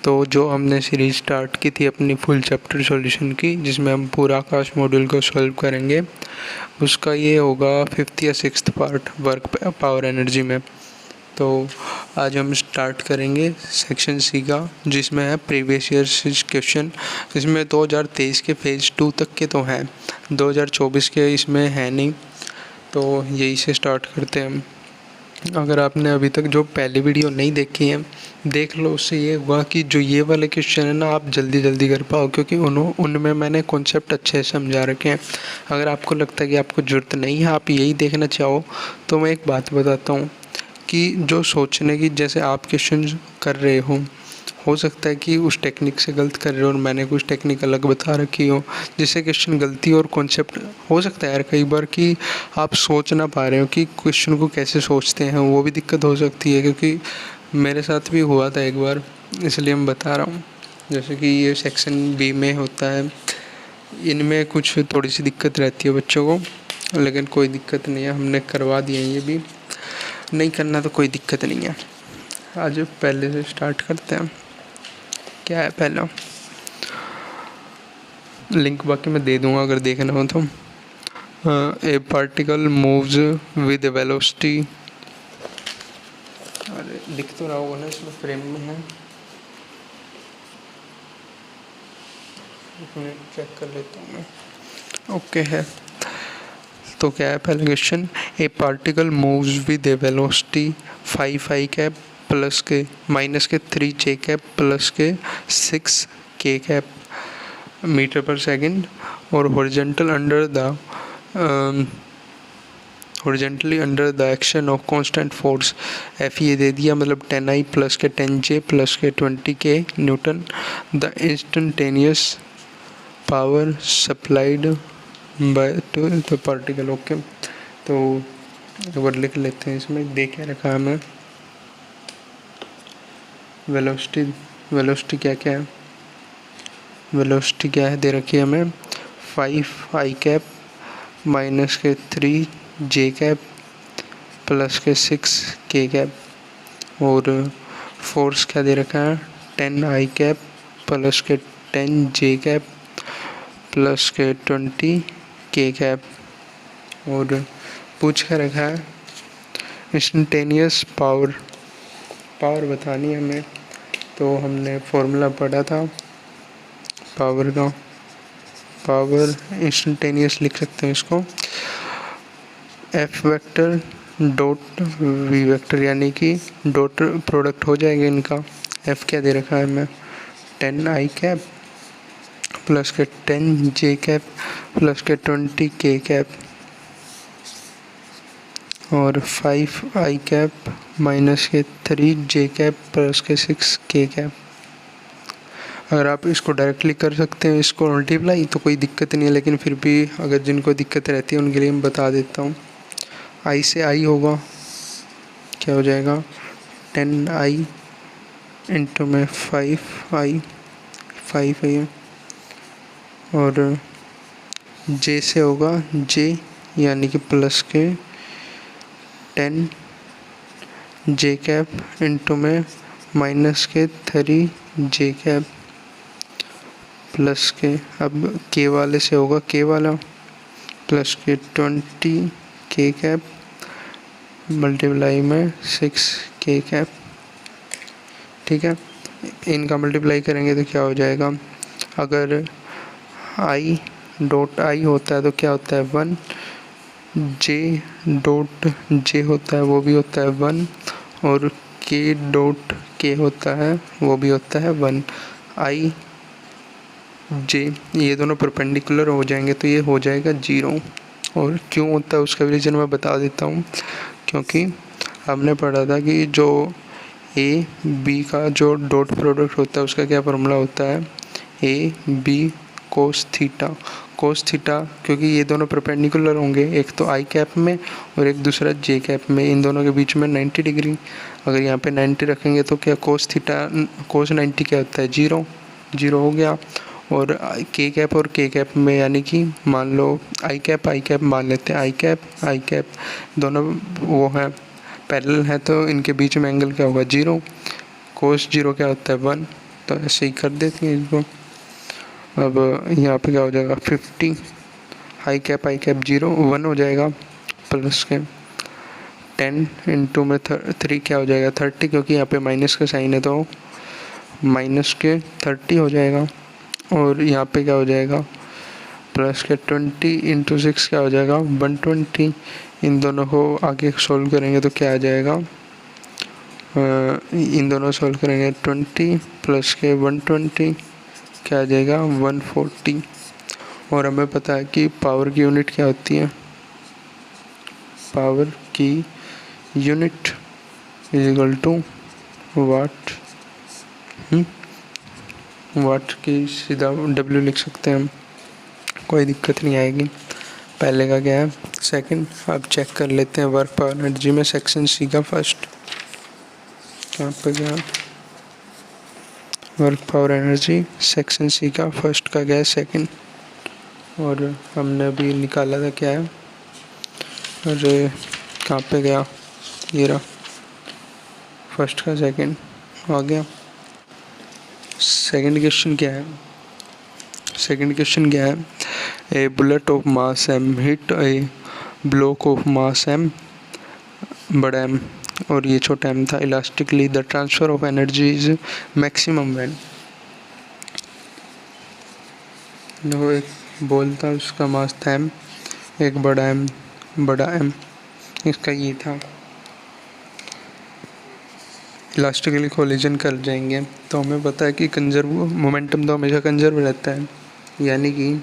तो जो हमने सीरीज स्टार्ट की थी अपनी फुल चैप्टर सॉल्यूशन की, जिसमें हम पूरा आकाश मॉड्यूल को सॉल्व करेंगे, उसका ये होगा 5th या 6th part work power energy में। तो आज हम स्टार्ट करेंगे सेक्शन सी का, जिसमें है प्रीवियस ईयर क्वेश्चन। इसमें 2023 के फेज़ 2 तक के तो हैं, 2024 के इसमें है नहीं, तो यही से स्टार्ट करते हैं हम। अगर आपने अभी तक जो पहली वीडियो नहीं देखी है, देख लो। उससे ये हुआ कि जो ये वाले क्वेश्चन है ना, आप जल्दी कर पाओ, क्योंकि उनमें मैंने कॉन्सेप्ट अच्छे से समझा रखे हैं। अगर आपको लगता है कि आपको ज़रूरत नहीं है, आप यही देखना चाहो, तो मैं एक बात बताता हूँ कि जो सोचने की, जैसे आप क्वेश्चन कर रहे हो सकता है कि उस टेक्निक से गलत कर रहे हो और मैंने कुछ टेक्निक अलग बता रखी हो, जिससे क्वेश्चन गलती और कॉन्सेप्ट हो सकता है यार कई बार कि आप सोच ना पा रहे हो कि क्वेश्चन को कैसे सोचते हैं, वो भी दिक्कत हो सकती है। क्योंकि मेरे साथ भी हुआ था एक बार, इसलिए मैं बता रहा हूँ। जैसे कि ये सेक्शन बी में होता है, इनमें कुछ थोड़ी सी दिक्कत रहती है बच्चों को, लेकिन कोई दिक्कत नहीं है, हमने करवा दिए हैं। ये भी नहीं करना तो कोई दिक्कत नहीं है। आज पहले से स्टार्ट करते हैं। क्या है पहला लिंक, बाकी मैं दे दूंगा अगर देखना हो तो। ए पार्टिकल मूव्स विद वेलोसिटी, अरे दिख तो रहा होगा ना, इसमें फ्रेम में है, चेक कर लेता हूँ मैं। ओके है। तो क्या है पहला question, A particle moves with A velocity 5 cap plus के माइनस के 3 जे कैप प्लस के 6 के कैप मीटर पर सेकंड और horizontally under the action of constant force F ये दे दिया, मतलब 10I प्लस के 10J प्लस के 20K Newton. The instantaneous power supplied by two the particle. Okay, तो एक बार लिख लेते हैं। इसमें दे क्या रखा है हमें, वेलोसिटी क्या है, वेलोसिटी क्या है दे रखी है हमें 5I कैप माइनस के 3J कैप प्लस के 6K कैप, और फोर्स क्या दे रखा है 10I कैप प्लस के 10J कैप प्लस के 20K कैप, और पूछ कर रखा है इंस्टेंटेनियस पावर बतानी है हमें। तो हमने फॉर्मूला पढ़ा था पावर का, पावर इंस्टेंटेनियस लिख सकते हैं इसको F vector dot V vector, यानी कि डॉट प्रोडक्ट हो जाएगा इनका। F क्या दे रखा है हमें 10I कैप प्लस के 10J कैप प्लस के 20K कैप, और 5I कैप माइनस के 3J कैप प्लस के 6K कैप। अगर आप इसको डायरेक्टली कर सकते हैं इसको मल्टीप्लाई, तो कोई दिक्कत नहीं है, लेकिन फिर भी अगर जिनको दिक्कत रहती है उनके लिए मैं बता देता हूँ। I से I होगा, क्या हो जाएगा 10I इंटू में 5I है, और J से होगा J यानी कि प्लस के 10J कैप इंटू में माइनस के 3J कैप प्लस के, अब K वाले से होगा K वाला प्लस के 20K कैप मल्टीप्लाई में 6K कैप। ठीक है, इनका मल्टीप्लाई करेंगे तो क्या हो जाएगा, अगर I डॉट I होता है तो क्या होता है 1, J डॉट J होता है वो भी होता है 1, और K डॉट K होता है वो भी होता है 1। I J ये दोनों परपेंडिकुलर हो जाएंगे तो ये हो जाएगा 0। और क्यों होता है उसका रीज़न मैं बता देता हूँ, क्योंकि हमने पढ़ा था कि जो A B का जो डॉट प्रोडक्ट होता है उसका क्या फॉर्मूला होता है A B कोस थीटा, क्योंकि ये दोनों परपेंडिकुलर होंगे, एक तो I कैप में और एक दूसरा J कैप में, इन दोनों के बीच में 90 डिग्री। अगर यहाँ पे 90 रखेंगे तो क्या कोस 90 क्या होता है 0 हो गया। और K कैप और K कैप में, यानी कि मान लो I कैप मान लेते हैं, I कैप दोनों वो हैं पैरेलल है, तो इनके बीच में एंगल क्या होगा 0, कोस 0 क्या होता है 1, तो ऐसे ही कर देते हैं इसको। अब यहाँ पे क्या हो जाएगा 50, आई कैप 0 1 हो जाएगा, प्लस के 10 इंटू में 3 क्या हो जाएगा 30, क्योंकि यहाँ पे माइनस का साइन है तो माइनस के 30 हो जाएगा। और यहाँ पे क्या हो जाएगा प्लस के 20 इंटू 6 क्या हो जाएगा 120। इन दोनों को आगे सोल्व करेंगे तो क्या आ जाएगा, इन दोनों सोल्व करेंगे 20 प्लस के 120 क्या आ जाएगा 140। और हमें पता है कि पावर की यूनिट क्या होती है, पावर की यूनिट इज इक्वल टू वाट। वाट की सीधा W लिख सकते हैं हम, कोई दिक्कत नहीं आएगी। पहले का क्या है सेकंड। अब चेक कर लेते हैं वर्क पावर एनर्जी में सेक्शन सी का फर्स्ट। यहाँ पे गया work power energy section C का फर्स्ट का गया सेकंड, और हमने अभी निकाला था क्या है, अरे कहाँ पे गया, ये रहा फर्स्ट का सेकंड आ गया। सेकंड क्वेश्चन क्या है, सेकंड क्वेश्चन क्या है, a bullet of mass m hit a block of mass m बड़ा m और ये छोटा m था elastically, the transfer of energy is maximum when. देखो एक बॉल था उसका मास था m, एक बड़ा m इसका ये था, इलास्टिकली कोलिजन कर जाएंगे तो हमें पता है कि कंजर्व मोमेंटम तो हमेशा कंजर्व रहता है, यानी कि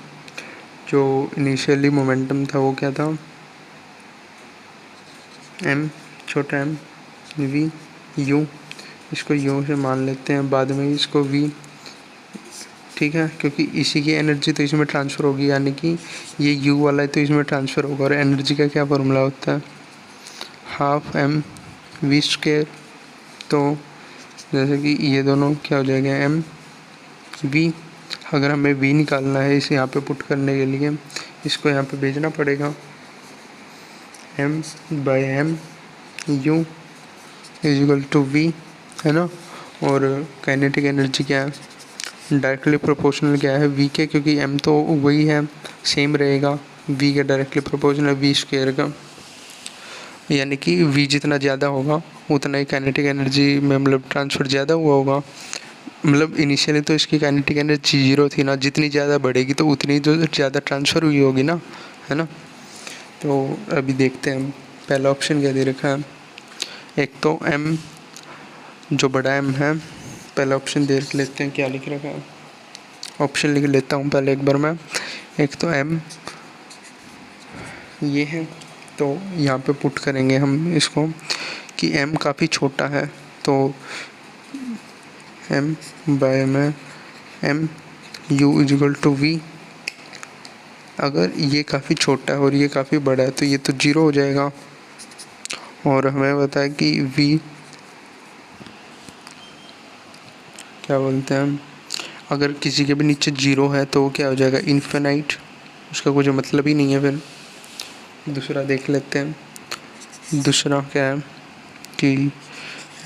जो इनिशियली मोमेंटम था वो क्या था m छोटा m v u, इसको u से मान लेते हैं, बाद में इसको v, ठीक है, क्योंकि इसी की एनर्जी तो इसमें ट्रांसफ़र होगी, यानी कि ये u वाला है तो इसमें ट्रांसफ़र होगा। और एनर्जी का क्या फॉर्मूला होता है हाफ m v स्क्वायर। तो जैसे कि ये दोनों क्या हो जाएगा m v, अगर हमें v निकालना है इसे यहाँ पे पुट करने के लिए इसको यहाँ पे भेजना पड़ेगा, m by m u is equal to v, है ना। और काइनेटिक एनर्जी क्या है डायरेक्टली प्रोपोर्शनल क्या है v के, क्योंकि m तो वही है सेम रहेगा v के डायरेक्टली प्रोपोर्शनल v स्क्वायर का, यानी कि v जितना ज़्यादा होगा उतना ही काइनेटिक एनर्जी में मतलब ट्रांसफ़र ज़्यादा हुआ होगा। मतलब इनिशियली तो इसकी काइनेटिक एनर्जी 0 थी ना, जितनी ज़्यादा बढ़ेगी तो उतनी जो ज़्यादा ट्रांसफ़र हुई होगी ना, है ना। तो अभी देखते हैं पहला ऑप्शन क्या दे रखा है, एक तो m जो बड़ा m है, पहला ऑप्शन देख लेते हैं क्या लिख रखा है, ऑप्शन लिख लेता हूँ पहले एक बार मैं। एक तो m ये है, तो यहाँ पे पुट करेंगे हम इसको कि m काफ़ी छोटा है, तो m बाय में m u is equal to v। अगर ये काफ़ी छोटा है और ये काफ़ी बड़ा है तो ये तो 0 हो जाएगा। और हमें पता है कि v क्या बोलते हैं, अगर किसी के भी नीचे 0 है तो वो क्या हो जाएगा इन्फिनाइट, उसका कुछ मतलब ही नहीं है। फिर दूसरा देख लेते हैं, दूसरा क्या है कि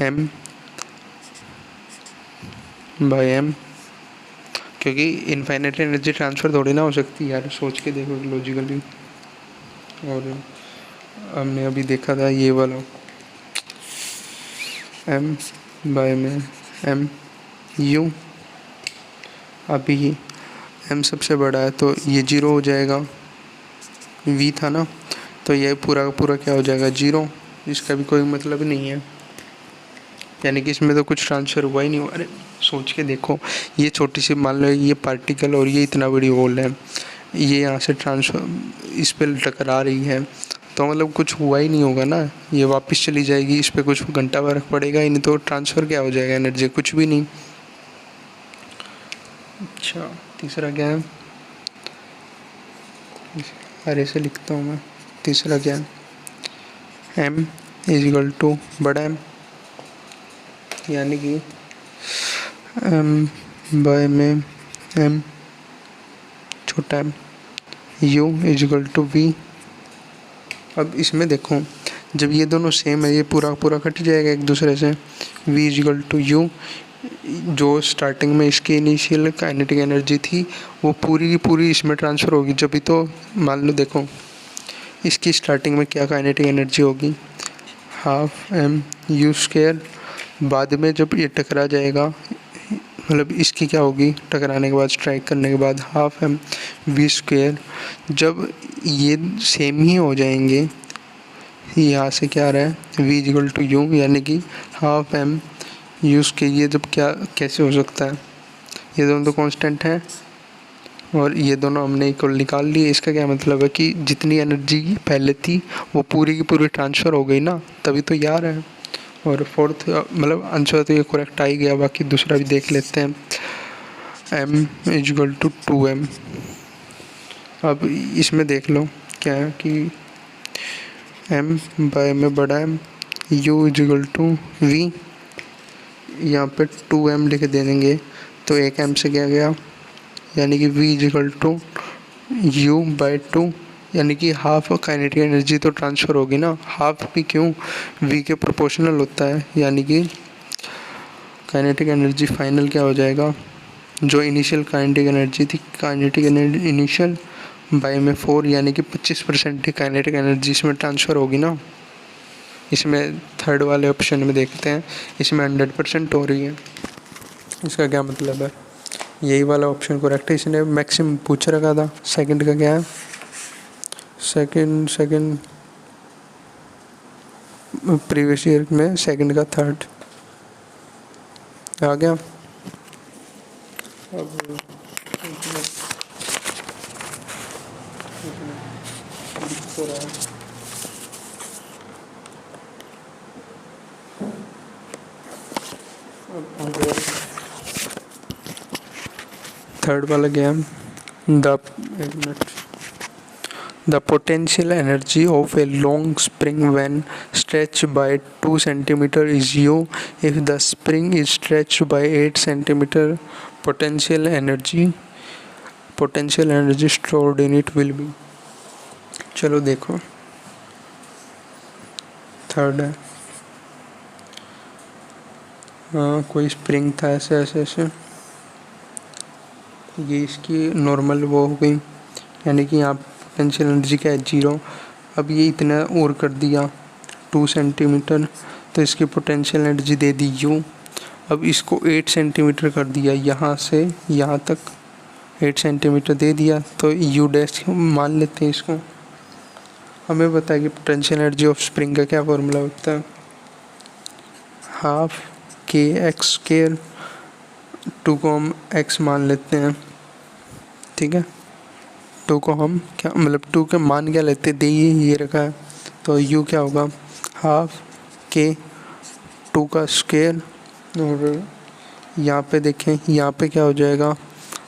m बाई m, क्योंकि इनफाइनाइट एनर्जी ट्रांसफ़र थोड़ी ना हो सकती यार, सोच के देखो लॉजिकली। और हमने अभी देखा था ये वाला m बाई में m u, अभी m सबसे बड़ा है तो ये 0 हो जाएगा, v था ना, तो ये पूरा का पूरा क्या हो जाएगा 0, इसका भी कोई मतलब नहीं है, यानी कि इसमें तो कुछ ट्रांसफ़र हुआ ही नहीं हुआ। अरे सोच के देखो, ये छोटी सी मान लो ये पार्टिकल और ये इतना बड़ी होल है, ये यहाँ से ट्रांसफ़र इस पर टकरा रही है तो मतलब कुछ हुआ ही नहीं होगा ना, ये वापस चली जाएगी, इस पर कुछ घंटा फर्क पड़ेगा ही नहीं, तो ट्रांसफ़र क्या हो जाएगा एनर्जी, कुछ भी नहीं। अच्छा तीसरा क्या है, अरे से लिखता हूँ मैं, तीसरा क्या है m इज इक्वल टू बड़ा m, यानी कि m बाय में m छोटा m u is equal to v। अब इसमें देखो जब ये दोनों सेम है ये पूरा पूरा कट जाएगा एक दूसरे से, v is equal to u जो स्टार्टिंग में इसकी इनिशियल काइनेटिक एनर्जी थी वो पूरी की पूरी इसमें ट्रांसफ़र होगी। जब भी तो मान लो देखो इसकी स्टार्टिंग में क्या काइनेटिक एनर्जी होगी, हाफ एम यू स्क्वायर। बाद में जब ये टकरा जाएगा, मतलब इसकी क्या होगी, टकराने के बाद स्ट्राइक करने के बाद हाफ एम वी स्क्वायर। जब ये सेम ही हो जाएंगे, यहाँ से क्या आ रहा है v इजिकल टू यू, यानी कि हाफ एम यू स्क्वायर। ये जब क्या कैसे हो सकता है, ये दोनों तो कांस्टेंट हैं और ये दोनों हमने इक्वल निकाल लिए। इसका क्या मतलब है कि जितनी एनर्जी पहले थी वो पूरी की पूरी ट्रांसफ़र हो गई ना, तभी तो यार है। और फोर्थ मतलब आंसर तो ये करेक्ट आ ही गया, बाकी दूसरा भी देख लेते हैं। m is equal to 2m। अब इसमें देख लो क्या है कि m बाय में बड़ा m, u is equal to v। यहाँ पे 2m लिख दे देंगे तो एक m से क्या गया, यानी कि v is equal to u by 2, यानी कि हाफ काइनेटिक एनर्जी तो ट्रांसफ़र होगी ना। हाफ भी क्यों, v के प्रोपोर्शनल होता है, यानी कि काइनेटिक एनर्जी फाइनल क्या हो जाएगा, जो इनिशियल काइनेटिक एनर्जी थी, काइनेटिक एनर्जी इनिशियल बाय में 4, यानी कि 25% ही काइनेटिक एनर्जी इसमें ट्रांसफ़र होगी ना। इसमें थर्ड वाले ऑप्शन में देखते हैं, इसमें 100% हो रही है। इसका क्या मतलब है, यही वाला ऑप्शन करेक्ट है। इसने मैक्सिमम पूछ रखा था। सेकंड का क्या है, सेकंड प्रीवियस ईयर में सेकंड का थर्ड आ गया। अब थर्ड वाला game, The potential energy of a long spring when stretched by 2 centimeter is U. If the spring is stretched by 8 centimeter, potential energy stored in it will be। चलो देखो third है, कोई spring था ऐसे ऐसे ऐसे, ये इसकी नॉर्मल वो हो गई, यानी कि यहाँ पोटेंशियल एनर्जी क्या है 0। अब ये इतना और कर दिया 2 सेंटीमीटर, तो इसकी पोटेंशियल एनर्जी दे दी U। अब इसको 8 सेंटीमीटर कर दिया, यहाँ से यहाँ तक 8 सेंटीमीटर दे दिया, तो U डैश मान लेते हैं इसको। हमें पता है कि पोटेंशियल एनर्जी ऑफ स्प्रिंग का क्या फॉर्मूला होता है, हाफ के एक्स स्क्वायर। 2 को हम x मान लेते हैं, ठीक है। 2 को हम क्या मतलब 2 के मान क्या लेते हैं, दे ये रखा है, तो u क्या होगा हाफ के 2 का स्क्वायर। और यहाँ पे देखें, यहाँ पे क्या हो जाएगा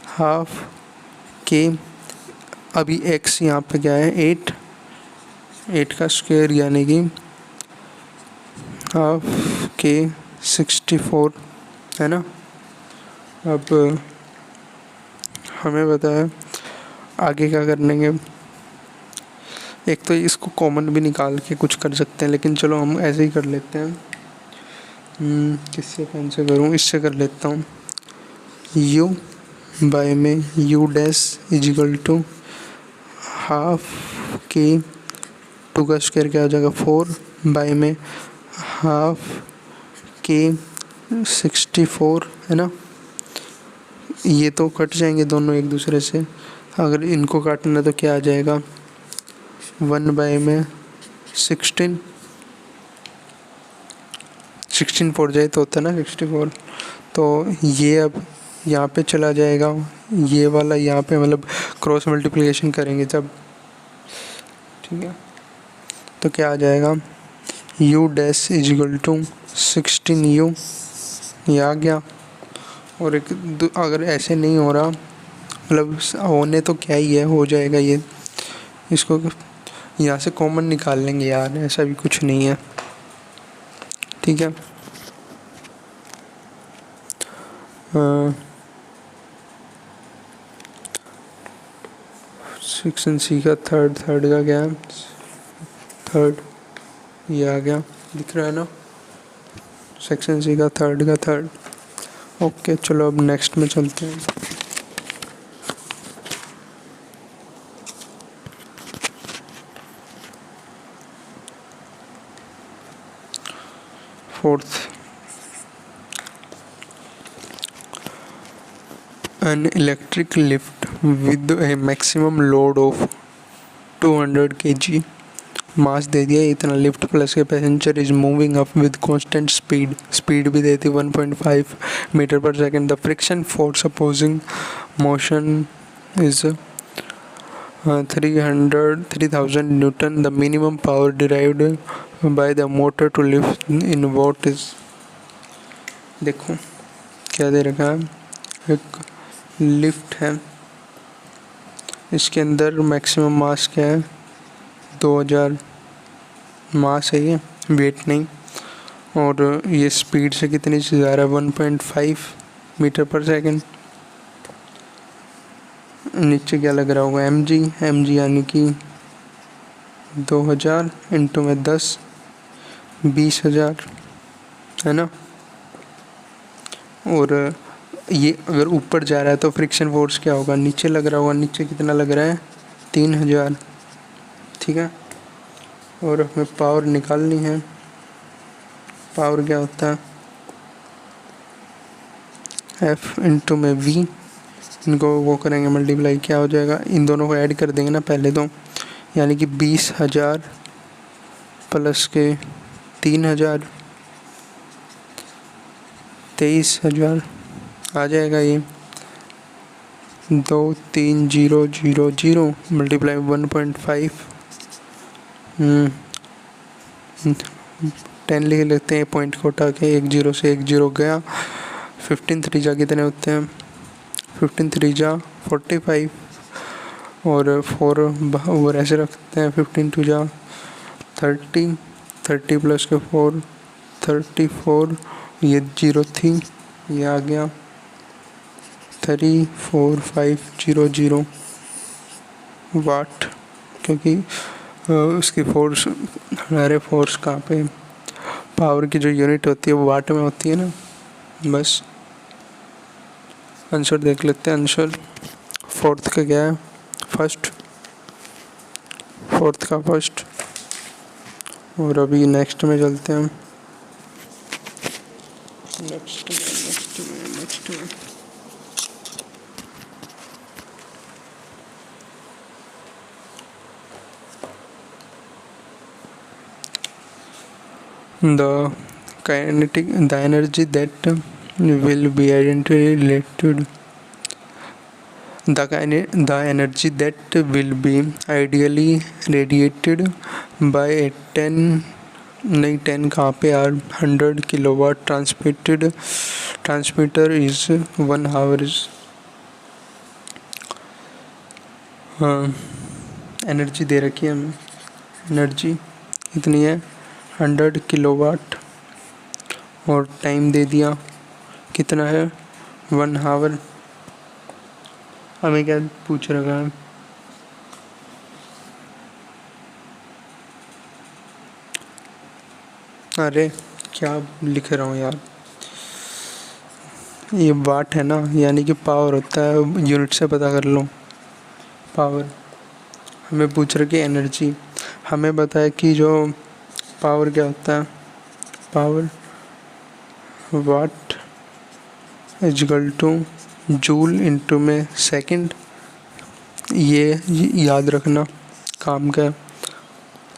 हाफ के, अभी x यहाँ पे क्या है 8 का स्क्वायर, यानी कि हाफ के 64 है ना। अब हमें पता है आगे क्या कर लेंगे, एक तो इसको कॉमन भी निकाल के कुछ कर सकते हैं, लेकिन चलो हम ऐसे ही कर लेते हैं। किससे कौन से करूँ, इससे कर लेता हूँ। u बाय में u dash is equal to half के 2 का स्क्वायर क्या हो जाएगा 4 बाय में हाफ के 64 है ना। ये तो कट जाएंगे दोनों एक दूसरे से, अगर इनको काटना तो क्या आ जाएगा 1 बाय में 16 4 जाए तो होता है ना 64। तो ये अब यहाँ पे चला जाएगा, ये वाला यहाँ पे मतलब क्रॉस मल्टीप्लिकेशन करेंगे जब, ठीक है। तो क्या आ जाएगा u dash is equal to 16u, ये आ गया। और एक अगर ऐसे नहीं हो रहा, मतलब होने तो क्या ही है, हो जाएगा ये। इसको यहाँ से कॉमन निकाल लेंगे यार, ऐसा भी कुछ नहीं है, ठीक है। सेक्शन सी का थर्ड का क्या है थर्ड, ये आ गया, दिख रहा है ना। सेक्शन सी का थर्ड ओके चलो अब नेक्स्ट में चलते हैं। Fourth, an electric lift with a maximum load of 200 kg, mass दे दिया इतना, लिफ्ट प्लस के passenger is moving up with constant speed, speed भी देती 1.5 metre per second. The friction force opposing motion is 3000 newton. The minimum power derived by the motor to lift in watt is. देखो क्या दे रखा है, एक lift है, इसके अंदर मैक्सिमम मास क्या है, 2000 मास है, ये वेट नहीं, और ये स्पीड से कितनी से जा रहा है, 1.5 मीटर पर सेकेंड। नीचे क्या लग रहा होगा, एम जी यानी कि 2000 इंटू में 10, 20,000 है ना। और ये अगर ऊपर जा रहा है तो फ्रिक्शन फोर्स क्या होगा, नीचे लग रहा होगा, नीचे कितना लग रहा है, 3000, ठीक है। और हमें पावर निकालनी है, पावर क्या होता है, एफ इंटू में वी, इनको वो करेंगे मल्टीप्लाई, क्या हो जाएगा, इन दोनों को ऐड कर देंगे ना पहले तो, यानी कि 20,000 प्लस के 3000, 23,000 आ जाएगा। ये 23000 मल्टीप्लाई 1.5, 10 लिख लेते हैं, पॉइंट को उठा के, 1 0 से 1 0 गया। 15 3 कितने होते हैं, 15 3 45, और 4 और ऐसे रखते हैं, 15 2 30, 30 प्लस के 4 34, ये 0 थी, ये आ गया 34500 वाट, क्योंकि उसकी फोर्स, हमारे फोर्स कहाँ पे, पावर की जो यूनिट होती है वो वाट में होती है ना। बस आंसर देख लेते हैं। आंसर फोर्थ का क्या है, फर्स्ट, फोर्थ का फर्स्ट। और अभी नेक्स्ट में चलते हैं हम, नेक्स्ट में the the energy that will be identically related, the energy that will be ideally radiated by a 10 कहाँ पे यार, 100 kilowatt transmitter is 1 our is, हाँ एनर्जी दे रखी है हमें, एनर्जी कितनी है 100 किलोवाट, और टाइम दे दिया कितना है 1 आवर। हमें क्या पूछ रखा है, अरे क्या लिख रहा हूँ यार, ये वाट है ना, यानी कि पावर होता है, यूनिट से पता कर लो पावर। हमें पूछ रखी एनर्जी, हमें बताया कि जो पावर क्या होता है, पावर वाट इजकल टू जूल इंटू में सेकंड, ये याद रखना काम का।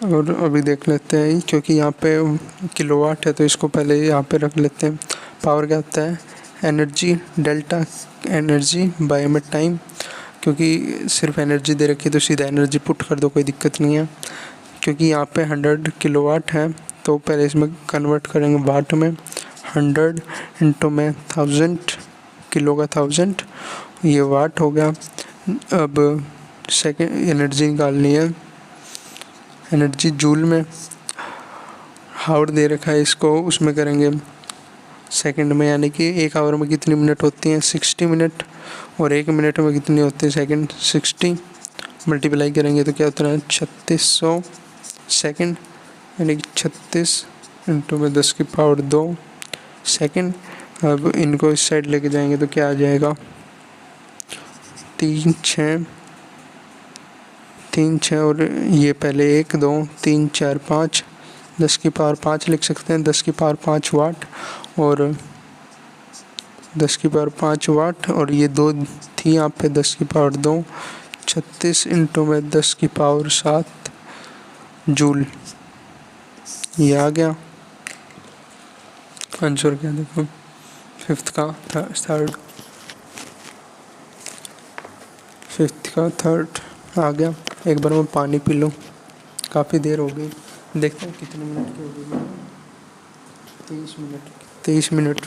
और अभी देख लेते हैं, क्योंकि यहाँ पे किलोवाट है तो इसको पहले यहाँ पे रख लेते हैं। पावर क्या होता है, एनर्जी डेल्टा एनर्जी बाय में टाइम, क्योंकि सिर्फ एनर्जी दे रखी है तो सीधा एनर्जी पुट कर दो, कोई दिक्कत नहीं है। क्योंकि यहाँ पे 100 किलोवाट है तो पहले इसमें कन्वर्ट करेंगे वाट में, 100 इंटू में 1000, किलो का 1000, ये वाट हो गया। अब सेकेंड एनर्जी निकालनी है, एनर्जी जूल में, हावर दे रखा है इसको, उसमें करेंगे सेकंड में, यानी कि 1 आवर में कितनी मिनट होती हैं 60 मिनट, और 1 मिनट में कितनी होती है सेकंड 60, मल्टीप्लाई करेंगे तो क्या होता है 3600 सेकंड, यानी कि 36 इंटू में 10 की पावर 2 सेकंड। अब इनको इस साइड लेके जाएंगे तो क्या आ जाएगा, 3 6 3 6 और ये पहले 1 2 3 4 5, 10 की पावर 5 लिख सकते हैं, 10 की पावर 5 वाट, और 10 की पावर 5 वाट, और ये 2 थी यहाँ पे 10 की पावर 2, 36 इंटू में 10 की पावर 7 जूल। ये आ गया आंसर। क्या देखो, फिफ्थ का थर्ड आ गया। एक बार मैं पानी पी लूँ, काफ़ी देर हो गई। देखते हैं कितने मिनट की हो गई। 23 मिनट।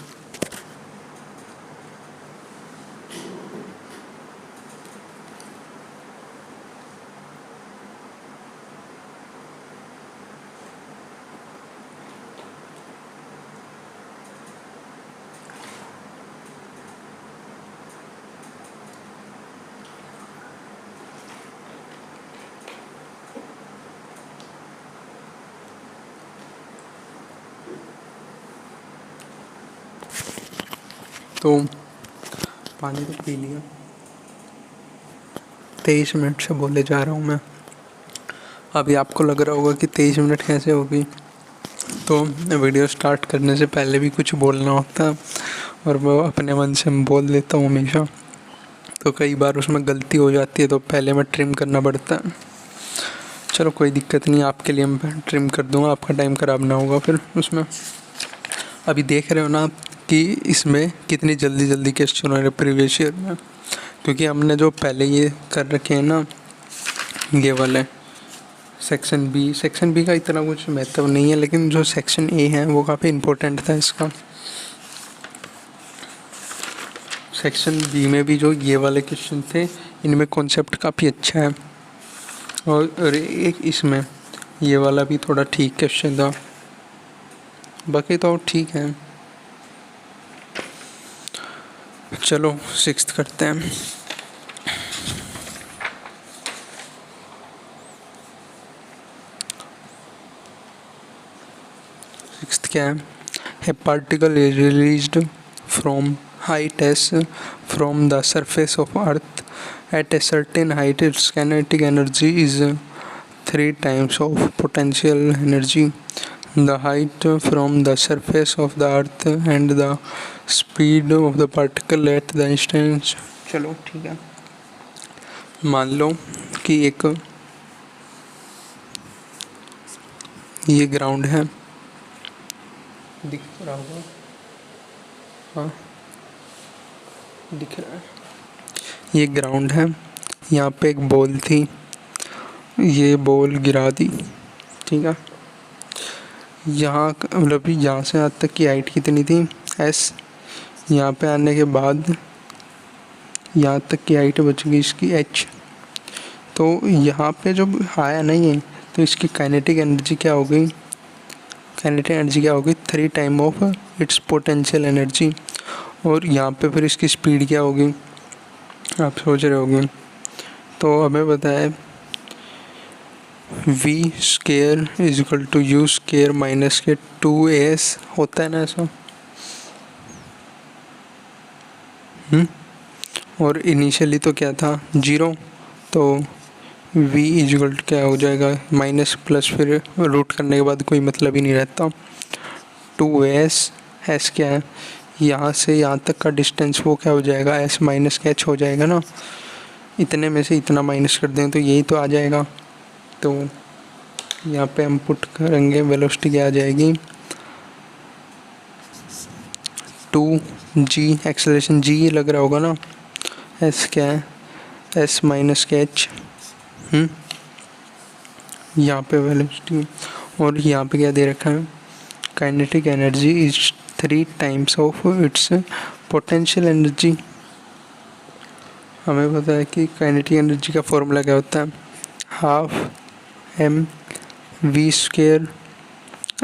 तो पानी तो पी लिया। 23 मिनट से बोले जा रहा हूँ मैं। अभी आपको लग रहा होगा कि 23 मिनट कैसे होगी। तो वीडियो स्टार्ट करने से पहले भी कुछ बोलना होता है, और मैं अपने मन से बोल देता हूँ हमेशा, तो कई बार उसमें गलती हो जाती है, तो पहले मैं ट्रिम करना पड़ता है। चलो कोई दिक्कत नहीं, आपके लिए मैं ट्रिम कर दूँगा, आपका टाइम ख़राब ना होगा फिर उसमें। अभी देख रहे हो ना कि इसमें कितनी जल्दी जल्दी क्वेश्चन हो रहे प्रीवियस ईयर में, क्योंकि हमने जो पहले ये कर रखे हैं ना, ये वाले सेक्शन बी का इतना कुछ महत्व नहीं है, लेकिन जो सेक्शन ए है वो काफ़ी इम्पोर्टेंट था इसका। सेक्शन बी में भी जो ये वाले क्वेश्चन थे, इनमें कॉन्सेप्ट काफ़ी अच्छा है, और एक इसमें ये वाला भी थोड़ा ठीक क्वेश्चन था, बाकी तो ठीक है। चलो सिक्स्थ करते हैं। सिक्स्थ क्या है, ए particle is released from height s from the surface of earth at a certain height. Its kinetic energy is 3 times of potential energy. The height from the surface of the earth and the speed of the particle at the instant. चलो ठीक है, मान लो कि एक ये ground है, दिख रहा होगा, हाँ दिख रहा है, ये ग्राउंड है। यहाँ पे एक बॉल थी, ये बॉल गिरा दी, ठीक है। यहाँ मतलब यहाँ से यहाँ तक की हाइट कितनी थी, एस। यहाँ पे आने के बाद यहाँ तक की हाइट बच गई इसकी एच। तो यहाँ पे जब आया नहीं है, तो इसकी काइनेटिक एनर्जी क्या हो गई, 3 time of its potential energy. और यहाँ पे फिर इसकी स्पीड क्या होगी, आप सोच रहे होंगे। तो हमें पता है v square is equal to u square minus के 2as होता है ना ऐसा। और इनिशियली तो क्या था 0, तो v इज इक्वल टू क्या हो जाएगा, माइनस प्लस, फिर रूट करने के बाद कोई मतलब ही नहीं रहता। 2as, s क्या है, यहाँ से यहाँ तक का डिस्टेंस, वो क्या हो जाएगा, s माइनस का h हो जाएगा ना। इतने में से इतना माइनस कर दें तो यही तो आ जाएगा। तो यहाँ पे हम पुट करेंगे, वेलोसिटी क्या आ जाएगी 2g, एक्सेलरेशन g लग रहा होगा ना, s क्या है, s माइनस के h। यहाँ पे वेलोसिटी, और यहाँ पे क्या दे रखा है, kinetic energy is 3 times of its potential energy. हमें पता है कि काइनेटिक एनर्जी का फॉर्मूला क्या होता है, हाफ एम वी स्केयर।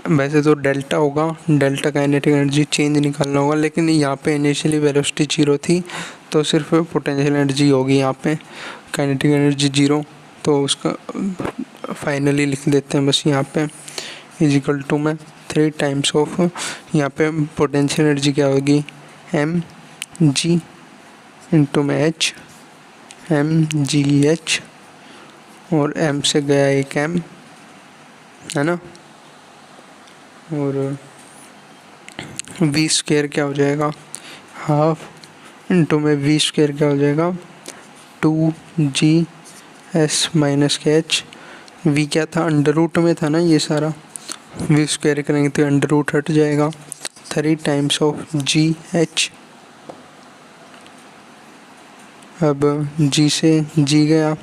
वैसे तो डेल्टा होगा, डेल्टा काइनेटिक एनर्जी चेंज निकालना होगा, लेकिन यहाँ पे इनिशियली वेलोसिटी 0 थी, तो सिर्फ पोटेंशियल एनर्जी होगी यहाँ पे, काइनेटिक एनर्जी 0। तो उसका फाइनली लिख देते हैं बस यहाँ पे, इज इक्वल टू में 3 टाइम्स ऑफ, यहाँ पे पोटेंशियल एनर्जी क्या होगी एम जी इंटू में एच, एम जी एच, और एम से गया एक एम, है ना, और वी स्क्वायर क्या हो जाएगा, हाफ इंटू में वी स्क्वायर क्या हो जाएगा, 2GS माइनस के एच। वी क्या था, अंडर रूट में था ना ये सारा, वी स्क्वायर करेंगे तो अंडर रूट हट जाएगा, 3 टाइम्स ऑफ GH। अब G से G गया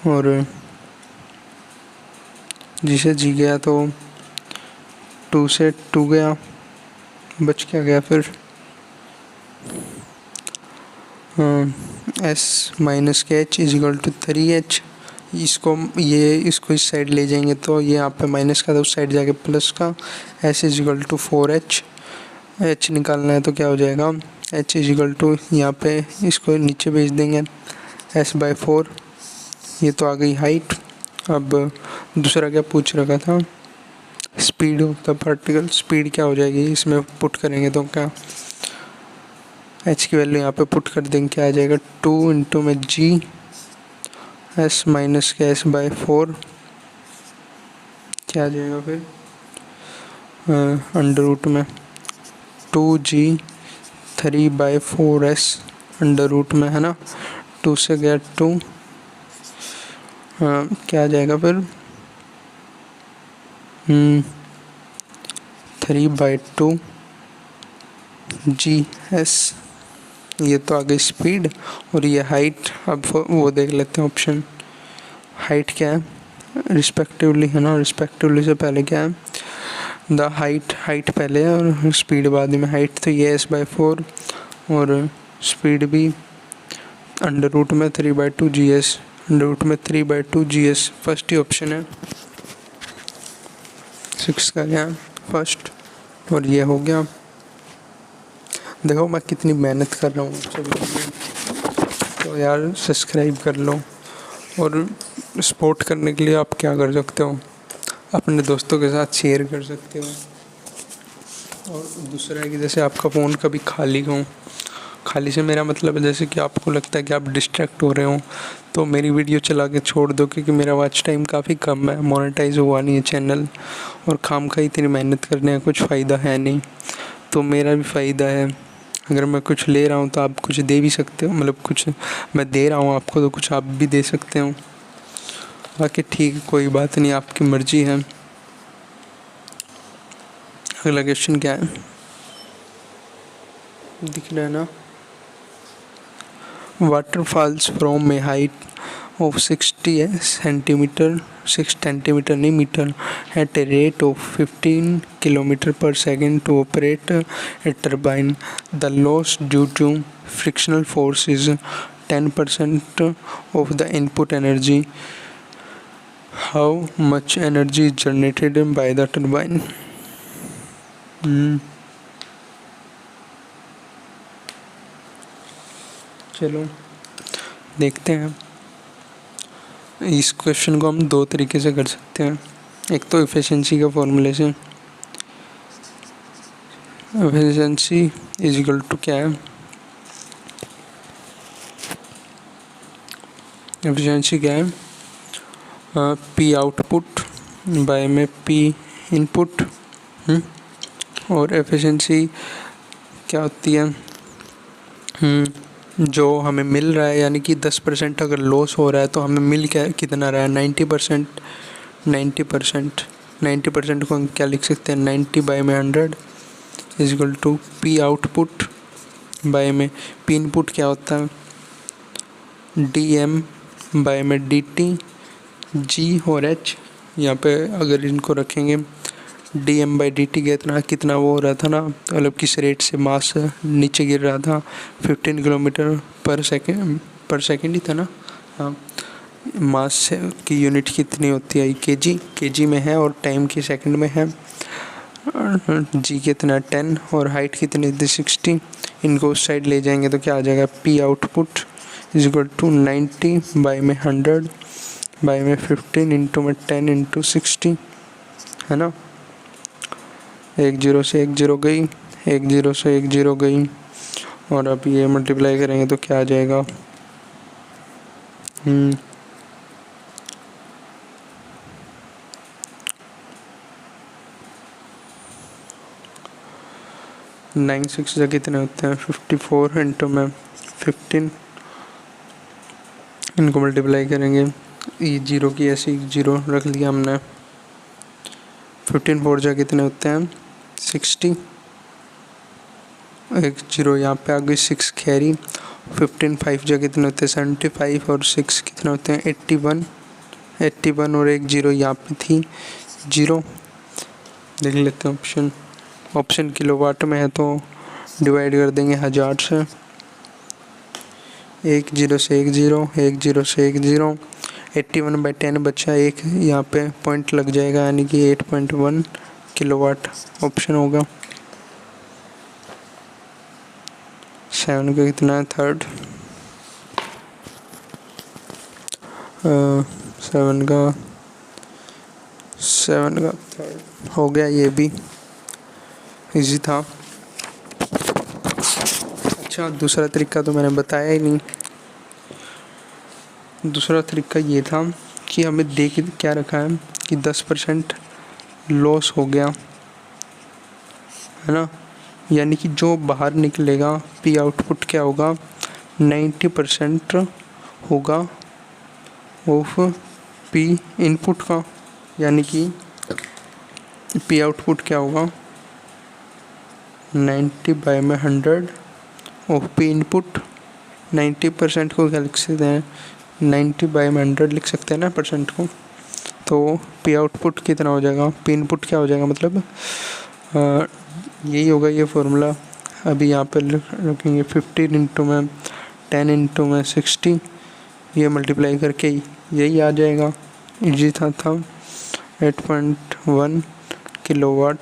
और G से G गया तो 2 से 2 गया, बच क्या गया फिर, S माइनस के H is equal to 3H। इसको इस साइड ले जाएंगे तो ये यहाँ पे माइनस का था, उस साइड जाके प्लस का, S is equal to 4H। H निकालना है तो क्या हो जाएगा, H इज इक्वल टू, यहाँ पे इसको नीचे भेज देंगे, S/4। ये तो आ गई हाइट। अब दूसरा क्या पूछ रखा था, speed of the particle, speed क्या हो जाएगी इसमें पुट करेंगे तो क्या, H की वैल्यू यहाँ पे पुट कर देंगे, क्या आ जाएगा, 2 इंटू में G S माइनस के S/4, क्या आ जाएगा फिर, अंडर रूट में 2G 3/4S अंडर रूट में, है ना, 2 से गया 2, क्या आ जाएगा फिर, 3/2 GS। ये तो आ गई स्पीड और ये हाइट। अब वो देख लेते हैं ऑप्शन, हाइट क्या है, रिस्पेक्टिवली, है ना, रिस्पेक्टिवली से पहले क्या है, द हाइट पहले है और स्पीड बाद में। हाइट तो ये S/4 और स्पीड भी अंडर रूट में 3/2 GS, अंडर रूट में 3/2 GS, फर्स्ट ही ऑप्शन है, 6 का क्या फर्स्ट, और ये हो गया। देखो मैं कितनी मेहनत कर रहा हूँ तो यार सब्सक्राइब कर लो, और सपोर्ट करने के लिए आप क्या कर सकते हो, अपने दोस्तों के साथ शेयर कर सकते हो। और दूसरा है कि जैसे आपका फ़ोन कभी खाली हो, खाली से मेरा मतलब है जैसे कि आपको लगता है कि आप डिस्ट्रैक्ट हो रहे हो तो मेरी वीडियो चला के छोड़ दो, क्योंकि मेरा वॉच टाइम काफ़ी कम है, मोनेटाइज हुआ नहीं है चैनल, और खामखा इतनी मेहनत करने का कुछ फ़ायदा है नहीं, तो मेरा भी फ़ायदा है। अगर मैं कुछ ले रहा हूँ तो आप कुछ दे भी सकते हो, मतलब कुछ मैं दे रहा हूँ आपको तो कुछ आप भी दे सकते हो। बाकी ठीक है, कोई बात नहीं, आपकी मर्ज़ी है। अगला क्वेश्चन क्या है, दिख रहा है ना, water falls from A height of 60 centimeter, 6 centimeter नहीं metre, at a rate of 15 kilometer per second to operate a turbine. The loss due to frictional force is 10% of the input energy. How much energy is generated by the turbine? चलो देखते हैं। इस question को हम दो तरीके से कर सकते हैं, एक तो एफिशिएंसी का फॉर्मूले से। एफिशिएंसी इज इक्वल टू क्या है, एफिशिएंसी क्या है, पी आउटपुट बाय में पी इनपुट, और एफिशिएंसी क्या होती है, जो हमें मिल रहा है, यानी कि 10% अगर लॉस हो रहा है तो हमें मिल क्या कितना रहा है, 90%। 90% को हम क्या लिख सकते हैं, 90/100 is equal to P output by में पी इनपुट क्या होता है, DM/dt G और H। यहाँ पे अगर इनको रखेंगे DM/dt कितना वो हो रहा था ना, मतलब किस रेट से मास नीचे गिर रहा था, 15 किलोमीटर पर सेकेंड ही था ना, हाँ, मास की यूनिट कितनी होती है, केजी में है, और टाइम की सेकंड में है, जी कितना 10 और हाइट कितनी थी 60। इनको उस साइड ले जाएंगे तो क्या आ जाएगा, P output is equal to 90/100 by में 15 इंटू में 10 इंटू 60, है ना, 1 0 से 1 0 गई, एक जीरो से एक जीरो गई, और अब ये मल्टीप्लाई करेंगे तो क्या आ जाएगा, 96 से कितने होते हैं, 54 इंटू में 15, इनको मल्टीप्लाई करेंगे, ये जीरो की ऐसी जीरो रख लिया हमने, 15 4 जा कितने होते हैं 60, एक जीरो यहाँ पे आ गई, 6 कैरी, 15 5 जा कितने होते हैं 75, और 6 कितने होते हैं 81, 81 और एक जीरो यहाँ पे थी जीरो। देख लेते हैं ऑप्शन किलोवाट में है तो डिवाइड कर देंगे 1000 से, एक जीरो से एक जीरो, एक जीरो से एक जीरो, 81/10 बचा, एक यहाँ पे पॉइंट लग जाएगा, यानी कि 8.1 किलोवाट ऑप्शन होगा। 7 का कितना है थर्ड, 7 का थर्ड हो गया, ये भी इजी था। अच्छा, दूसरा तरीका तो मैंने बताया ही नहीं। दूसरा तरीका ये था कि हमें देख क्या रखा है कि 10% लॉस हो गया है ना, यानी कि जो बाहर निकलेगा पी आउटपुट क्या होगा 90% होगा ऑफ पी इनपुट का, यानी कि पी आउटपुट क्या होगा 90/100 ऑफ पी इनपुट। 90% को क्या लिख सकते हैं 90/100 लिख सकते हैं ना परसेंट को, तो पी आउटपुट कितना हो जाएगा, पी इनपुट क्या हो जाएगा, मतलब यही होगा ये फॉर्मूला। अभी यहाँ पे रखेंगे 15 इंटू में 10 इंटू में 60, ये मल्टीप्लाई करके यही आ जाएगा। इजी था 8.1 किलोवाट,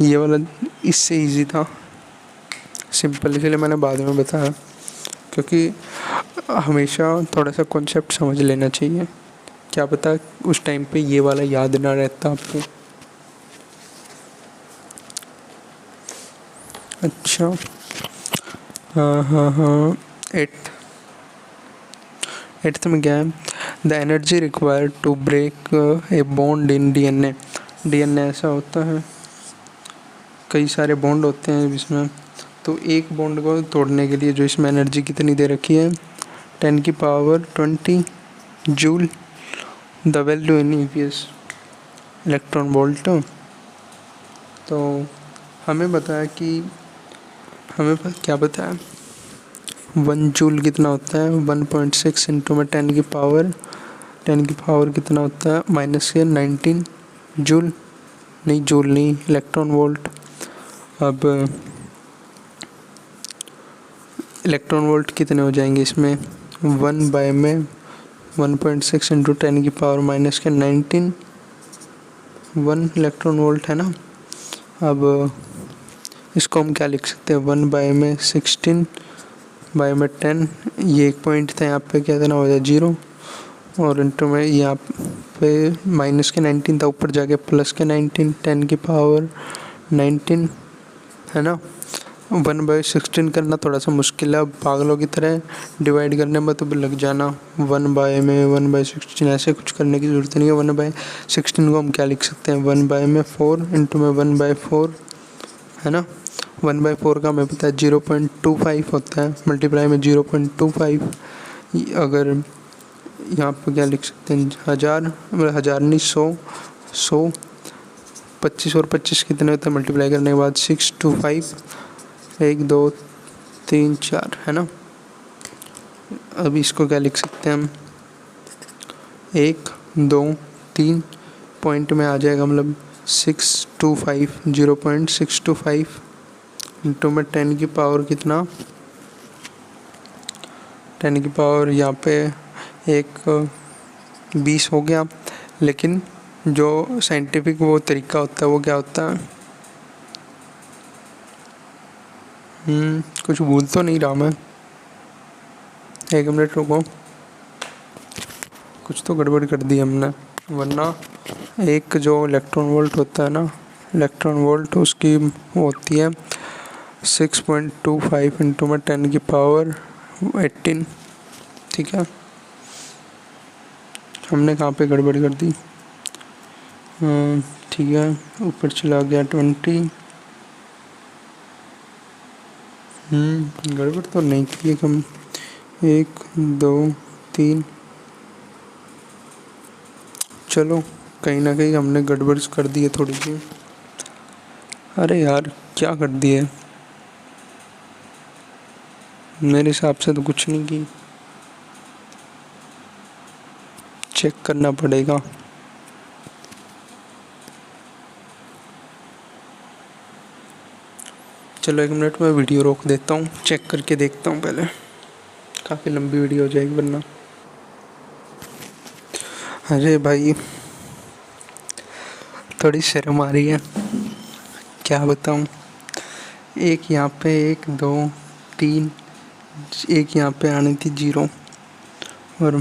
ये वाला इससे इजी था, सिंपल, इसलिए मैंने बाद में बताया, क्योंकि हमेशा थोड़ा सा कॉन्सेप्ट समझ लेना चाहिए, क्या पता उस टाइम पे ये वाला याद ना रहता आपको। अच्छा, हाँ, एट्थ में क्या है, the energy required to break a bond in DNA. DNA ऐसा होता है, कई सारे बॉन्ड होते हैं इसमें, तो एक बॉन्ड को तोड़ने के लिए जो इसमें एनर्जी कितनी दे रखी है 10⁻20 joule, the value in EVs electron volt. तो हमें बताया कि क्या बताया 1 जूल कितना होता है 1.6 इंटू में 10 की पावर कितना होता है -19 जूल, नहीं जूल नहीं, इलेक्ट्रॉन वोल्ट। अब इलेक्ट्रॉन वोल्ट कितने हो जाएंगे इसमें 1/1.6 इंटू 10 की पावर -19 1 इलेक्ट्रॉन वोल्ट है ना। अब इसको हम क्या लिख सकते हैं 1/16/10, ये एक पॉइंट था यहाँ पे, क्या देना हो जाए 0, और इंटू में यहाँ पे -19 था, ऊपर जाके +19 10 की पावर 19 है ना। 1/16 करना थोड़ा सा मुश्किल है, पागलों की तरह डिवाइड करने में तो लग जाना 1/16 ऐसे कुछ करने की ज़रूरत नहीं है। 1/16 को हम क्या लिख सकते हैं 1/4 इंटू में 1/4 है ना। 1/4 का हमें पता है 0.25 होता है, मल्टीप्लाई में 0.25, अगर यहाँ पर क्या लिख सकते हैं 1000 नहीं 100 25 और 25 कितने होते हैं मल्टीप्लाई करने के बाद 6 2 5 1 2 3 4 है ना। अभी इसको क्या लिख सकते हैं हम 1 2 3 पॉइंट में आ जाएगा, मतलब 625 0.625 इंटू में 10 की पावर कितना 10 की पावर यहाँ पे एक 20 हो गया। लेकिन जो साइंटिफिक वो तरीका होता है वो क्या होता है, कुछ भूल तो नहीं रहा मैं, एक मिनट रुको, कुछ तो गड़बड़ कर दी हमने, वरना एक जो इलेक्ट्रॉन वोल्ट होता है ना, इलेक्ट्रॉन वोल्ट उसकी वो होती है 6.25 इंटू में 10 की पावर 18। ठीक है, हमने कहाँ पे गड़बड़ कर दी। ठीक है, ऊपर चला गया 20। गड़बड़ तो नहीं की कम। 1 2 3, चलो कहीं ना कहीं हमने गड़बड़ कर दी है थोड़ी सी। अरे यार क्या कर दिए, मेरे हिसाब से तो कुछ नहीं की, चेक करना पड़ेगा। चलो 1 मिनट में वीडियो रोक देता हूँ, चेक करके देखता हूँ पहले, काफ़ी लंबी वीडियो हो जाएगी वरना। अरे भाई थोड़ी शर्म आ रही है, क्या बताऊँ। एक यहाँ पे 1 2 3, एक यहाँ पे आनी थी 0 और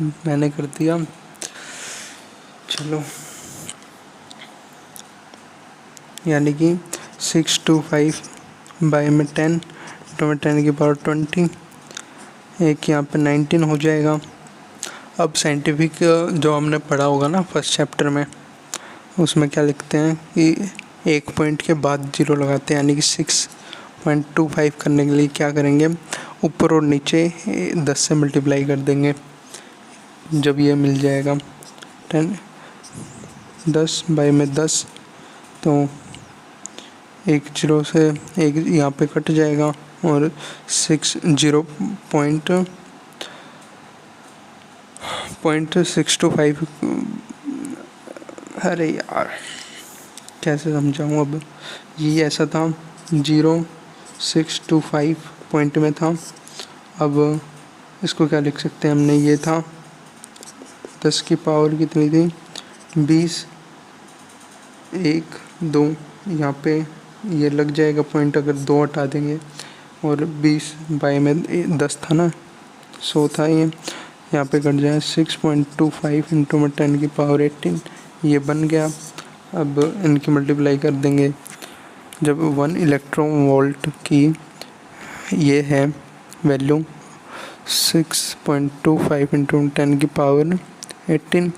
मैंने कर दिया। चलो यानी कि 625 बाई में 10 तो में 10 की पावर 20, एक यहाँ पे 19 हो जाएगा। अब साइंटिफिक जो हमने पढ़ा होगा ना फर्स्ट चैप्टर में, उसमें क्या लिखते हैं कि एक पॉइंट के बाद 0 लगाते हैं, यानी कि 6.25 करने के लिए क्या करेंगे, ऊपर और नीचे 10 से मल्टीप्लाई कर देंगे, जब ये मिल जाएगा 10 बाई में 10, तो एक 0 से एक यहाँ पे कट जाएगा और 0.625। अरे यार कैसे समझाऊँ अब, ये ऐसा था 0.625 पॉइंट में था। अब इसको क्या लिख सकते हैं हमने, ये था 10 की पावर कितनी थी 20, 1 2, यहाँ पे ये लग जाएगा पॉइंट अगर 2 हटा देंगे, और 20 बाई में 10 था ना, 100 था, ये यहाँ पे कट जाए 6.25 इंटू में 10 की पावर 18, ये बन गया। अब इनकी मल्टीप्लाई कर देंगे, जब 1 इलेक्ट्रॉन वोल्ट की ये है वैल्यू 6.25 इंटू 10 की पावर 18,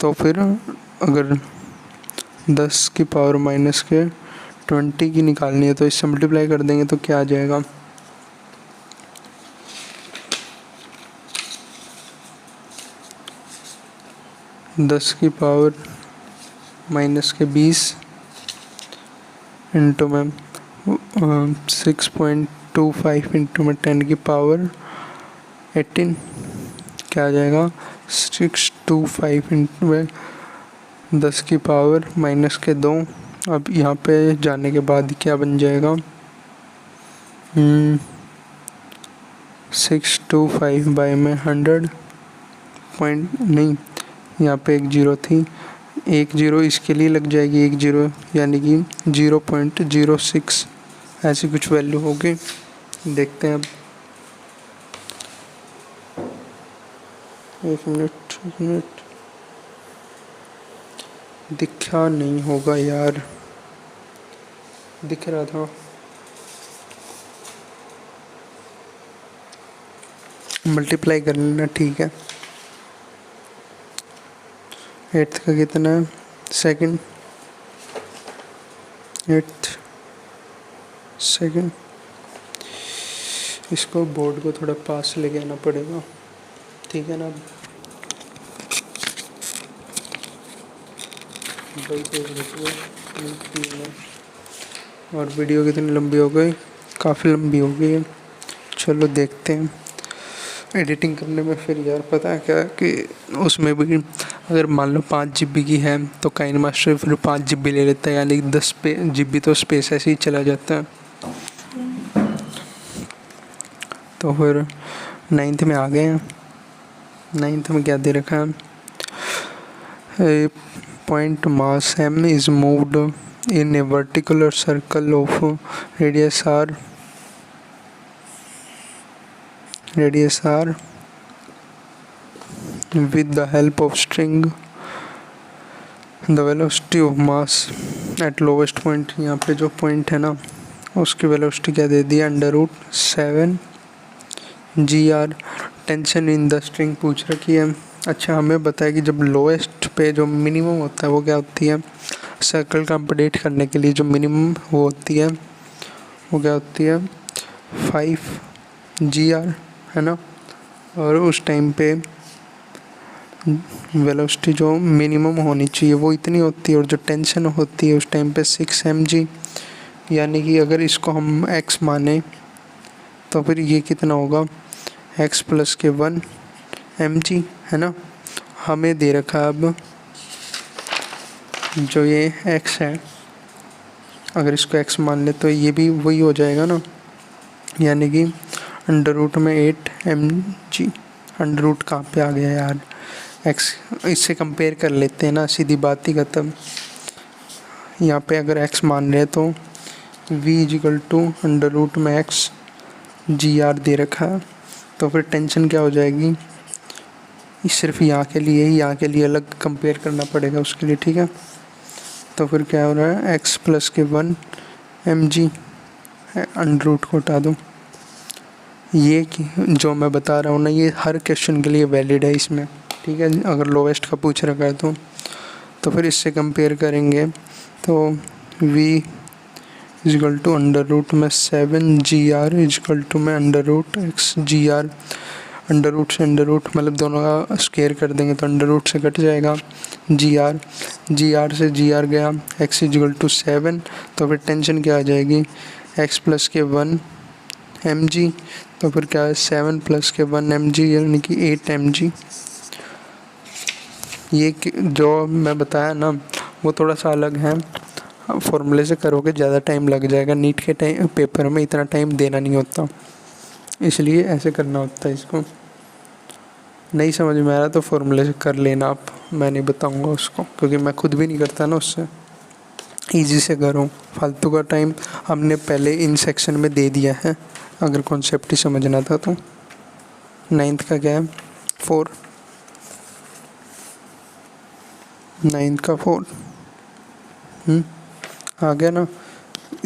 तो फिर अगर 10 की पावर माइनस के 20 की निकालनी है तो इससे मल्टीप्लाई कर देंगे तो क्या आ जाएगा, दस की पावर माइनस के 20 इंटू में 6.25 इंटू में 10 की पावर 18, क्या आ जाएगा 625 इंटू में 10 की पावर माइनस के 2। अब यहाँ पे जाने के बाद क्या बन जाएगा, 625 बाई में 100 पॉइंट नहीं, यहाँ पे एक 0 थी, एक 0 इसके लिए लग जाएगी, एक 0 यानी कि 0.06 ऐसी कुछ वैल्यू होगी। देखते हैं अब, एक मिनट दिखा नहीं होगा यार, दिख रहा था, मल्टीप्लाई कर लेना ठीक है। 8th का कितना है, सेकंड, 8th सेकंड, इसको बोर्ड को थोड़ा पास लेके आना पड़ेगा, ठीक है ना। और वीडियो कितनी लंबी हो गई, काफ़ी लंबी हो गई है। चलो देखते हैं एडिटिंग करने में, फिर यार पता है क्या कि उसमें भी अगर मान लो 5 GB की है तो काइन मास्टर फिर 5 GB ले लेता है, यानी 10 GB तो स्पेस ऐसे ही चला जाता है। तो फिर 9th में आ गए हैं। 9th में क्या दे रखा है, point mass m is moved in a vertical circle of radius r with the help of string. The velocity of mass at lowest point, यहाँ पे जो पॉइंट है ना उसकी वेलोसिटी क्या दे दी है, √7 GR। Tension in the string पूछ रखी है। अच्छा, हमें बताया कि जब लोएस्ट पे जो मिनिमम होता है वो क्या होती है, सर्कल का अपडेट करने के लिए जो मिनिमम वो होती है वो क्या होती है, 5 GR, है ना। और उस टाइम पे वेलोसिटी जो मिनिमम होनी चाहिए वो इतनी होती है, और जो टेंशन होती है उस टाइम पे 6 mg। यानी कि अगर इसको हम x माने तो फिर ये कितना होगा, x प्लस के 1 mg, है ना। हमें दे रखा है अब जो ये x है, अगर इसको x मान ले तो ये भी वही हो जाएगा ना, यानी कि √8 mg। अंडर रूट कहाँ पे आ गया यार, x इससे कंपेयर कर लेते हैं ना, सीधी बात ही खत्म। यहाँ पे अगर x मान रहे हैं तो v = √x GR दे रखा है, तो फिर टेंशन क्या हो जाएगी, सिर्फ यहाँ के लिए अलग कंपेयर करना पड़ेगा उसके लिए, ठीक है। तो फिर क्या हो रहा है, x प्लस के 1 mg, अंडर रूट को हटा दो। ये जो मैं बता रहा हूँ ना, ये हर क्वेश्चन के लिए वैलिड है इसमें, ठीक है। अगर लोवेस्ट का पूछ रखा है तो फिर इससे कंपेयर करेंगे तो v = में 7 GR में √x GR। अंडर रूट से अंडर रूट मतलब दोनों का स्क्वायर कर देंगे तो अंडर रूट से कट जाएगा GR से GR गया, x = 7। तो फिर टेंशन क्या आ जाएगी, x प्लस के 1 mg, तो फिर क्या है 7 प्लस के 1 mg यानी कि 8 mg। ये जो मैं बताया ना वो थोड़ा सा अलग है, फॉर्मूले से करोगे ज़्यादा टाइम लग जाएगा, नीट के टाइम पेपर में इतना टाइम देना नहीं होता, इसलिए ऐसे करना होता है। इसको नहीं समझ में आ रहा तो फॉर्मूले से कर लेना आप, मैं नहीं बताऊंगा उसको क्योंकि मैं खुद भी नहीं करता ना उससे। ईजी से करो, फालतू का टाइम हमने पहले इन सेक्शन में दे दिया है, अगर कॉन्सेप्ट ही समझना था तो। 9th का क्या है, 4, 9th का 4 आ गया ना।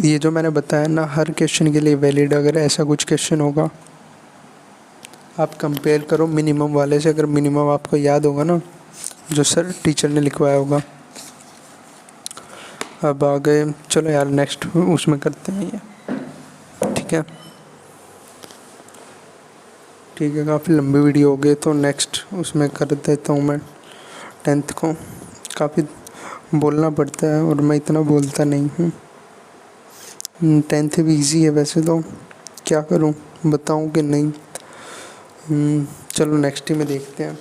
ये जो मैंने बताया ना हर क्वेश्चन के लिए वैलिड, अगर ऐसा कुछ क्वेश्चन होगा आप कंपेयर करो मिनिमम वाले से, अगर मिनिमम आपको याद होगा ना जो सर टीचर ने लिखवाया होगा। अब आ गए, चलो यार नेक्स्ट उसमें करते हैं ये, ठीक है। ठीक है, काफ़ी लंबी वीडियो हो गई तो नेक्स्ट उसमें कर देता हूँ मैं। 10th को काफ़ी बोलना पड़ता है और मैं इतना बोलता नहीं हूँ। 10th भी इजी है वैसे तो, क्या करूँ बताऊँ कि नहीं। चलो नेक्स्ट ही में देखते हैं।